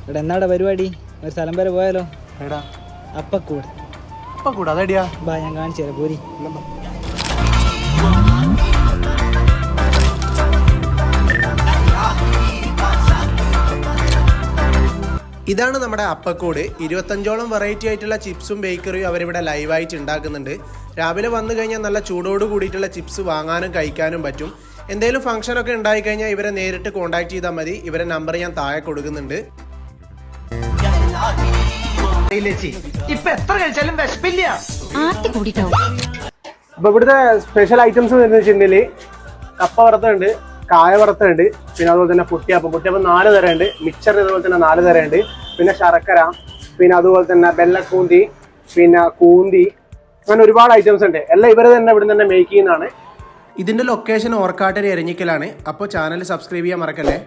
ഇവിടെ എന്നാടെ പരിപാടി? ഒരു സ്ഥലം വരെ പോയാലോ? എടാ അപ്പക്കൂട്. അപ്പക്കൂട് അതടിയാ? ബാ ഞാൻ കാണിച്ചു തരാം, പോരി. ഇതാണ് നമ്മുടെ അപ്പക്കൂട്. 25ഓളം വെറൈറ്റി ആയിട്ടുള്ള ചിപ്സും ബേക്കറിയും അവരിവിടെ ലൈവായിട്ട് ഉണ്ടാക്കുന്നുണ്ട്. രാവിലെ വന്നു കഴിഞ്ഞാൽ നല്ല ചൂടോട് കൂടിയിട്ടുള്ള ചിപ്സ് വാങ്ങാനും കഴിക്കാനും പറ്റും. എന്തെങ്കിലും ഫംഗ്ഷനൊക്കെ ഉണ്ടായിക്കഴിഞ്ഞാൽ ഇവരെ നേരിട്ട് കോൺടാക്ട് ചെയ്താൽ മതി. ഇവരെ നമ്പർ ഞാൻ താഴെ കൊടുക്കുന്നുണ്ട്. അപ്പൊ ഇവിടുത്തെ സ്പെഷ്യൽ ഐറ്റംസ് എന്ന് വെച്ചിട്ടുണ്ടെങ്കിൽ കപ്പ വറുത്തുണ്ട്, കായ വറുത്തുണ്ട്, പിന്നെ അതുപോലെ തന്നെ പുട്ടിയപ്പം 4 തരമുണ്ട്, മിക്സർ അതുപോലെ തന്നെ 4 തരമുണ്ട്, പിന്നെ ശർക്കര, പിന്നെ അതുപോലെ തന്നെ ബെല്ലക്കൂന്തി, പിന്നെ കൂന്തി, അങ്ങനെ ഒരുപാട് ഐറ്റംസ് ഉണ്ട്. എല്ലാം ഇവര് തന്നെ ഇവിടെ തന്നെ മേക്ക് ചെയ്യുന്നതാണ്. ഇതിന്റെ ലൊക്കേഷൻ ഓർക്കാട്ടരി എരഞ്ഞിക്കലാണ്. അപ്പോൾ ചാനൽ സബ്സ്ക്രൈബ് ചെയ്യാൻ മറക്കല്ലേ.